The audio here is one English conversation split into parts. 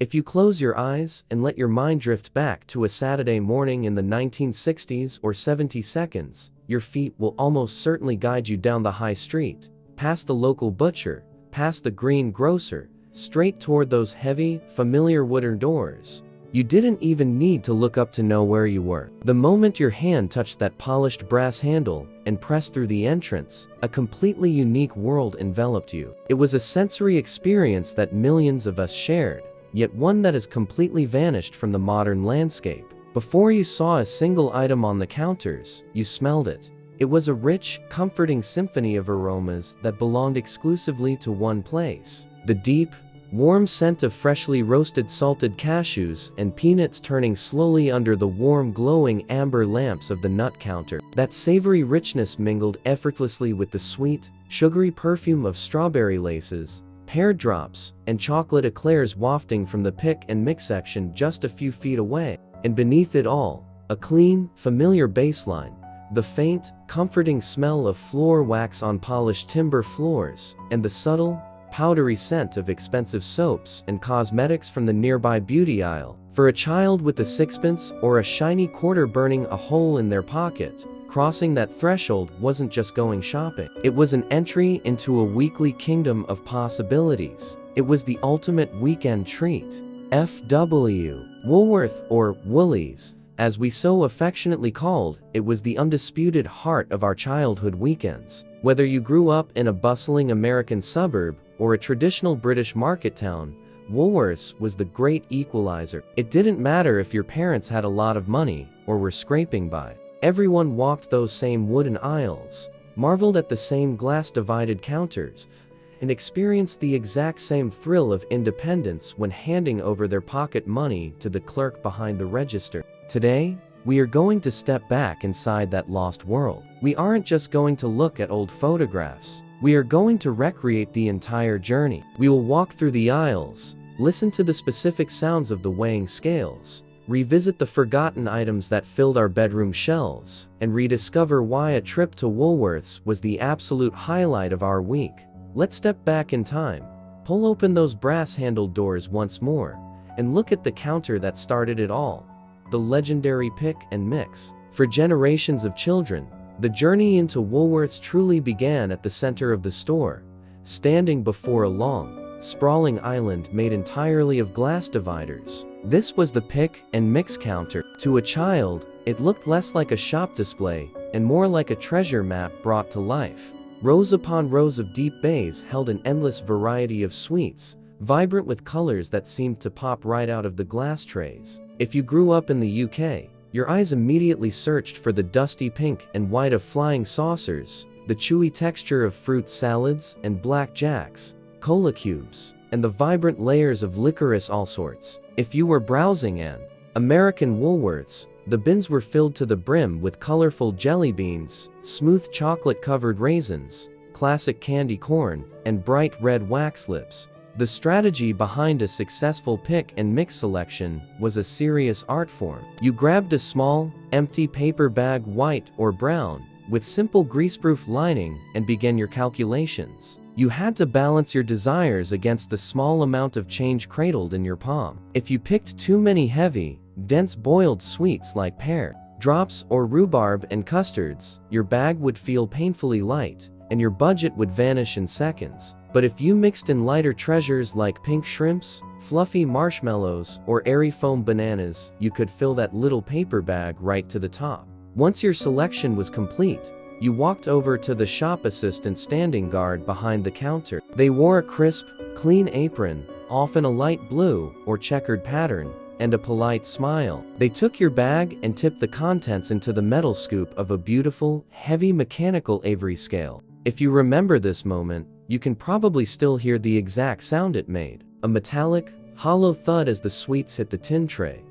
If you close your eyes and let your mind drift back to a Saturday morning in the 1960s or 70s, your feet will almost certainly guide you down the high street, past the local butcher, past the green grocer, straight toward those heavy, familiar wooden doors. You didn't even need to look up to know where you were. The moment your hand touched that polished brass handle and pressed through the entrance, a completely unique world enveloped you. It was a sensory experience that millions of us shared, yet one that has completely vanished from the modern landscape. Before you saw a single item on the counters, you smelled it. It was a rich, comforting symphony of aromas that belonged exclusively to one place. The deep, warm scent of freshly roasted salted cashews and peanuts turning slowly under the warm glowing amber lamps of the nut counter. That savory richness mingled effortlessly with the sweet, sugary perfume of strawberry laces, pear drops, and chocolate eclairs wafting from the pick and mix section just a few feet away. And beneath it all, a clean, familiar baseline, the faint, comforting smell of floor wax on polished timber floors, and the subtle, powdery scent of expensive soaps and cosmetics from the nearby beauty aisle. For a child with a sixpence or a shiny quarter burning a hole in their pocket, crossing that threshold wasn't just going shopping. It was an entry into a weekly kingdom of possibilities. It was the ultimate weekend treat. F.W. Woolworth, or Woolies, as we so affectionately called, it was the undisputed heart of our childhood weekends. Whether you grew up in a bustling American suburb or a traditional British market town, Woolworths was the great equalizer. It didn't matter if your parents had a lot of money or were scraping by. Everyone walked those same wooden aisles, marveled at the same glass-divided counters, and experienced the exact same thrill of independence when handing over their pocket money to the clerk behind the register. Today, we are going to step back inside that lost world. We aren't just going to look at old photographs. We are going to recreate the entire journey. We will walk through the aisles, listen to the specific sounds of the weighing scales, revisit the forgotten items that filled our bedroom shelves, and rediscover why a trip to Woolworths was the absolute highlight of our week. Let's step back in time, pull open those brass-handled doors once more, and look at the counter that started it all, the legendary pick and mix. For generations of children, the journey into Woolworths truly began at the center of the store, standing before a long, sprawling island made entirely of glass dividers. This was the pick and mix counter. To a child, it looked less like a shop display and more like a treasure map brought to life. Rows upon rows of deep bays held an endless variety of sweets, vibrant with colors that seemed to pop right out of the glass trays. If you grew up in the UK, your eyes immediately searched for the dusty pink and white of flying saucers, the chewy texture of fruit salads and black jacks, cola cubes, and the vibrant layers of licorice all sorts. If you were browsing an American Woolworths, the bins were filled to the brim with colorful jelly beans, smooth chocolate-covered raisins, classic candy corn, and bright red wax lips. The strategy behind a successful pick and mix selection was a serious art form. You grabbed a small, empty paper bag, white or brown, with simple greaseproof lining, and began your calculations. You had to balance your desires against the small amount of change cradled in your palm. If you picked too many heavy, dense boiled sweets like pear, drops, or rhubarb and custards, your bag would feel painfully light, and your budget would vanish in seconds. But if you mixed in lighter treasures like pink shrimps, fluffy marshmallows, or airy foam bananas, you could fill that little paper bag right to the top. Once your selection was complete, you walked over to the shop assistant standing guard behind the counter. They wore a crisp, clean apron, often a light blue or checkered pattern, and a polite smile. They took your bag and tipped the contents into the metal scoop of a beautiful, heavy mechanical Avery scale. If you remember this moment, you can probably still hear the exact sound it made. A metallic, hollow thud as the sweets hit the tin tray,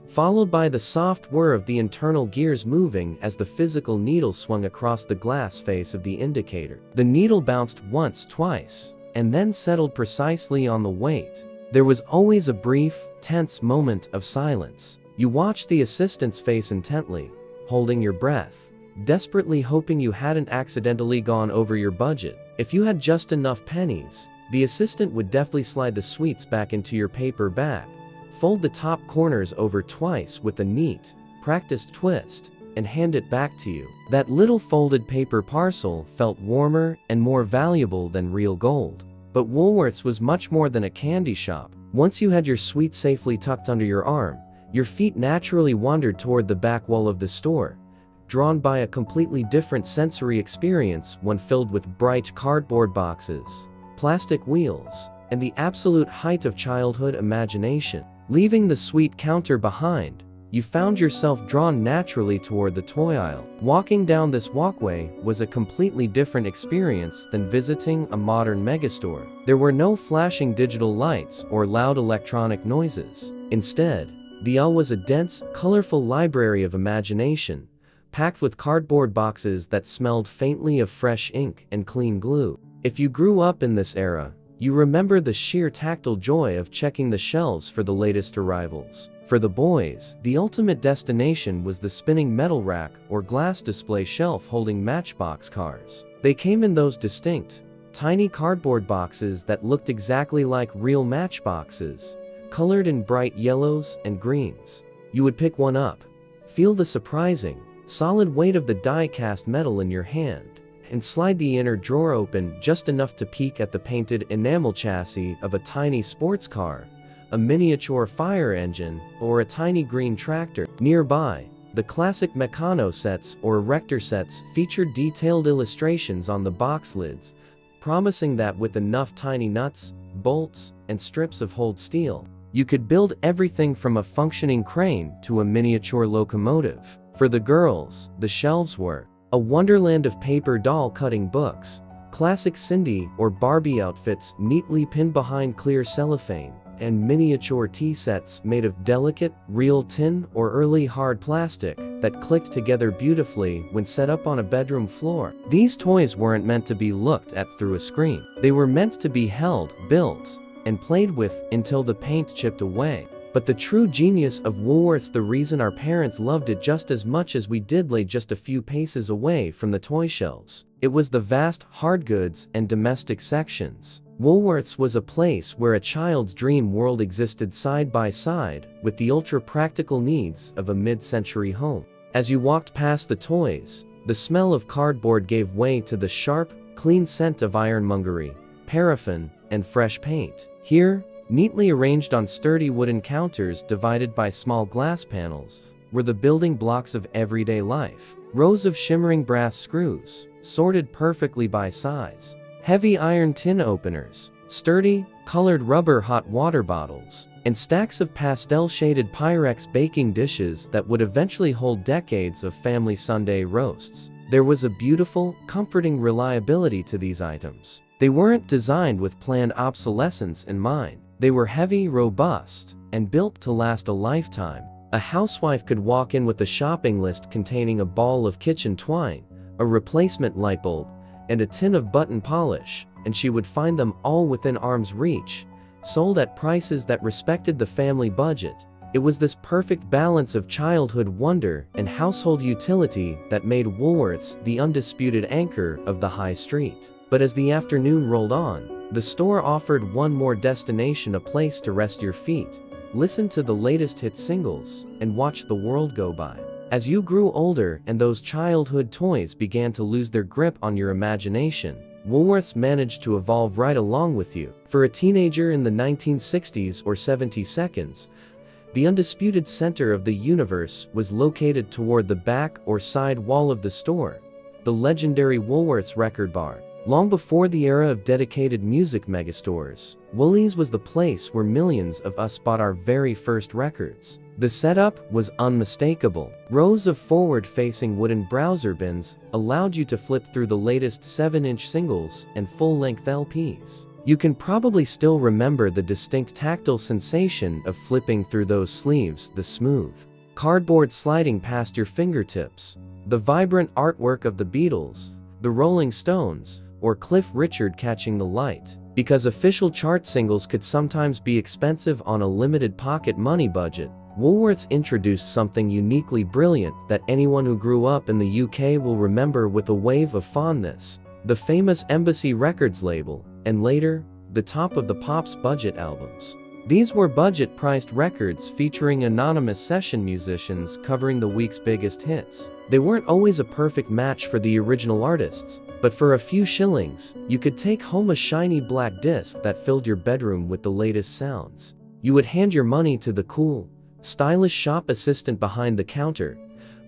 followed by the soft whir of the internal gears moving as the physical needle swung across the glass face of the indicator. The needle bounced once, twice, and then settled precisely on the weight. There was always a brief, tense moment of silence. You watched the assistant's face intently, holding your breath, desperately hoping you hadn't accidentally gone over your budget. If you had just enough pennies, the assistant would deftly slide the sweets back into your paper bag, Fold the top corners over twice with a neat, practiced twist, and hand it back to you. That little folded paper parcel felt warmer and more valuable than real gold. But Woolworths was much more than a candy shop. Once you had your sweet safely tucked under your arm, your feet naturally wandered toward the back wall of the store, drawn by a completely different sensory experience, one filled with bright cardboard boxes, plastic wheels, and the absolute height of childhood imagination. Leaving the sweet counter behind, you found yourself drawn naturally toward the toy aisle. Walking down this walkway was a completely different experience than visiting a modern megastore. There were no flashing digital lights or loud electronic noises. Instead, the aisle was a dense, colorful library of imagination, packed with cardboard boxes that smelled faintly of fresh ink and clean glue. If you grew up in this era, you remember the sheer tactile joy of checking the shelves for the latest arrivals. For the boys, the ultimate destination was the spinning metal rack or glass display shelf holding Matchbox cars. They came in those distinct, tiny cardboard boxes that looked exactly like real matchboxes, colored in bright yellows and greens. You would pick one up, feel the surprising, solid weight of the die-cast metal in your hand, and slide the inner drawer open just enough to peek at the painted enamel chassis of a tiny sports car, a miniature fire engine, or a tiny green tractor. Nearby, the classic Meccano sets or Erector sets featured detailed illustrations on the box lids, promising that with enough tiny nuts, bolts, and strips of hold steel, you could build everything from a functioning crane to a miniature locomotive. For the girls, the shelves were a wonderland of paper doll cutting books, classic Cindy or Barbie outfits neatly pinned behind clear cellophane, and miniature tea sets made of delicate, real tin or early hard plastic that clicked together beautifully when set up on a bedroom floor. These toys weren't meant to be looked at through a screen. They were meant to be held, built, and played with until the paint chipped away. But the true genius of Woolworths, the reason our parents loved it just as much as we did, lay just a few paces away from the toy shelves. It was the vast hard goods and domestic sections. Woolworths was a place where a child's dream world existed side by side with the ultra-practical needs of a mid-century home. As you walked past the toys, the smell of cardboard gave way to the sharp, clean scent of ironmongery, paraffin, and fresh paint. Here, neatly arranged on sturdy wooden counters divided by small glass panels, were the building blocks of everyday life. Rows of shimmering brass screws, sorted perfectly by size. Heavy iron tin openers, sturdy, colored rubber hot water bottles, and stacks of pastel-shaded Pyrex baking dishes that would eventually hold decades of family Sunday roasts. There was a beautiful, comforting reliability to these items. They weren't designed with planned obsolescence in mind. They were heavy, robust, and built to last a lifetime. A housewife could walk in with a shopping list containing a ball of kitchen twine, a replacement light bulb, and a tin of button polish, and she would find them all within arm's reach, sold at prices that respected the family budget. It was this perfect balance of childhood wonder and household utility that made Woolworths the undisputed anchor of the high street. But as the afternoon rolled on, the store offered one more destination, a place to rest your feet, listen to the latest hit singles, and watch the world go by. As you grew older and those childhood toys began to lose their grip on your imagination, Woolworths managed to evolve right along with you. For a teenager in the 1960s or 70s, the undisputed center of the universe was located toward the back or side wall of the store, the legendary Woolworths record bar. Long before the era of dedicated music megastores, Woolies was the place where millions of us bought our very first records. The setup was unmistakable. Rows of forward-facing wooden browser bins allowed you to flip through the latest 7-inch singles and full-length LPs. You can probably still remember the distinct tactile sensation of flipping through those sleeves, the smooth cardboard sliding past your fingertips, the vibrant artwork of the Beatles, the Rolling Stones, or Cliff Richard catching the light. Because official chart singles could sometimes be expensive on a limited pocket money budget, Woolworths introduced something uniquely brilliant that anyone who grew up in the UK will remember with a wave of fondness: the famous Embassy Records label, and later, the Top of the Pops budget albums. These were budget-priced records featuring anonymous session musicians covering the week's biggest hits. They weren't always a perfect match for the original artists, but for a few shillings, you could take home a shiny black disc that filled your bedroom with the latest sounds. You would hand your money to the cool, stylish shop assistant behind the counter,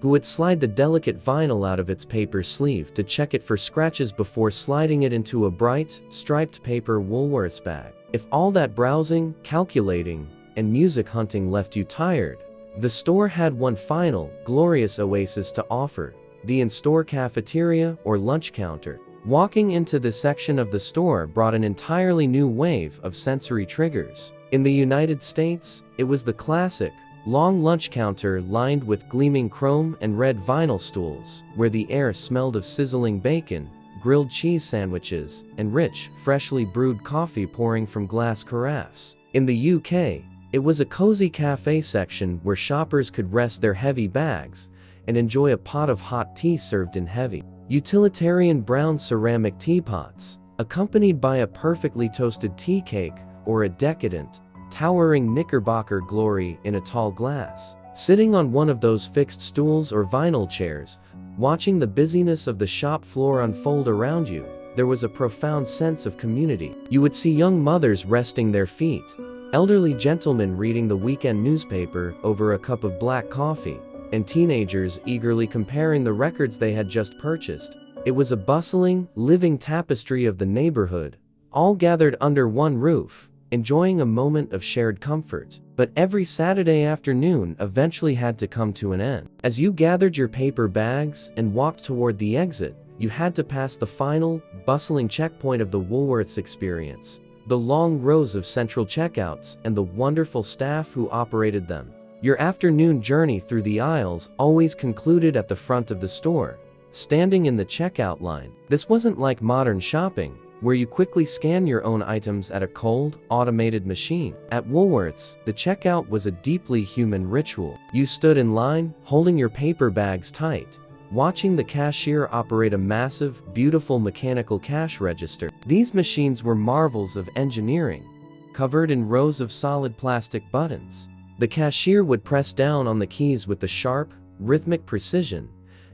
who would slide the delicate vinyl out of its paper sleeve to check it for scratches before sliding it into a bright, striped paper Woolworths bag. If all that browsing, calculating, and music hunting left you tired, the store had one final, glorious oasis to offer: the in-store cafeteria or lunch counter. Walking into this section of the store brought an entirely new wave of sensory triggers. In the United States, it was the classic, long lunch counter lined with gleaming chrome and red vinyl stools, where the air smelled of sizzling bacon, grilled cheese sandwiches, and rich, freshly brewed coffee pouring from glass carafes. In the UK, it was a cozy cafe section where shoppers could rest their heavy bags and enjoy a pot of hot tea served in heavy, utilitarian brown ceramic teapots, accompanied by a perfectly toasted tea cake or a decadent, towering Knickerbocker glory in a tall glass. Sitting on one of those fixed stools or vinyl chairs, watching the busyness of the shop floor unfold around you, there was a profound sense of community. You would see young mothers resting their feet, elderly gentlemen reading the weekend newspaper over a cup of black coffee, and teenagers eagerly comparing the records they had just purchased. It was a bustling, living tapestry of the neighborhood, all gathered under one roof, enjoying a moment of shared comfort. But every Saturday afternoon eventually had to come to an end. As you gathered your paper bags and walked toward the exit, you had to pass the final, bustling checkpoint of the Woolworths experience: the long rows of central checkouts and the wonderful staff who operated them. Your afternoon journey through the aisles always concluded at the front of the store, standing in the checkout line. This wasn't like modern shopping, where you quickly scan your own items at a cold, automated machine. At Woolworths, the checkout was a deeply human ritual. You stood in line, holding your paper bags tight, watching the cashier operate a massive, beautiful mechanical cash register. These machines were marvels of engineering, covered in rows of solid plastic buttons. The cashier would press down on the keys with the sharp, rhythmic precision,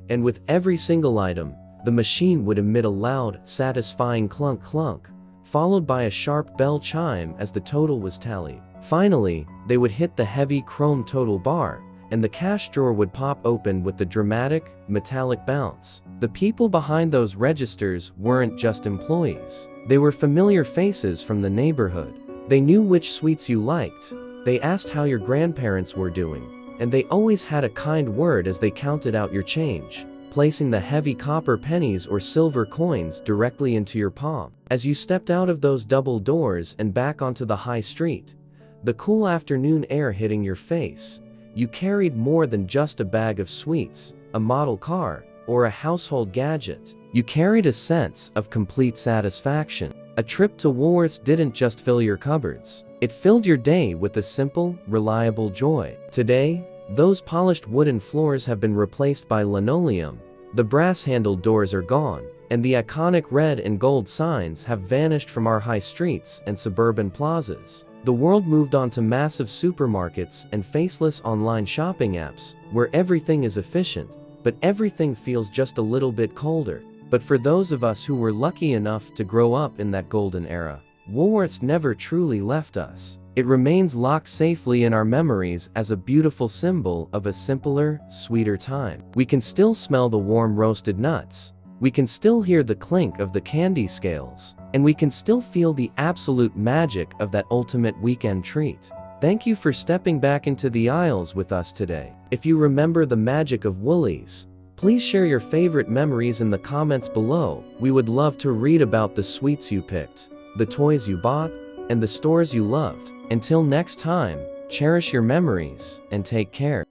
and with every single item, the machine would emit a loud, satisfying clunk clunk, followed by a sharp bell chime as the total was tallied. Finally, they would hit the heavy chrome total bar, and the cash drawer would pop open with the dramatic, metallic bounce. The people behind those registers weren't just employees. They were familiar faces from the neighborhood. They knew which sweets you liked. They asked how your grandparents were doing, and they always had a kind word as they counted out your change, placing the heavy copper pennies or silver coins directly into your palm. As you stepped out of those double doors and back onto the high street, the cool afternoon air hitting your face, you carried more than just a bag of sweets, a model car, or a household gadget. You carried a sense of complete satisfaction. A trip to Woolworths didn't just fill your cupboards, it filled your day with a simple, reliable joy. Today, those polished wooden floors have been replaced by linoleum, the brass-handled doors are gone, and the iconic red and gold signs have vanished from our high streets and suburban plazas. The world moved on to massive supermarkets and faceless online shopping apps, where everything is efficient, but everything feels just a little bit colder. But for those of us who were lucky enough to grow up in that golden era, Woolworths never truly left us. It remains locked safely in our memories as a beautiful symbol of a simpler, sweeter time. We can still smell the warm roasted nuts, we can still hear the clink of the candy scales, and we can still feel the absolute magic of that ultimate weekend treat. Thank you for stepping back into the aisles with us today. If you remember the magic of Woolies, please share your favorite memories in the comments below. We would love to read about the sweets you picked, the toys you bought, and the stores you loved. Until next time, cherish your memories and take care.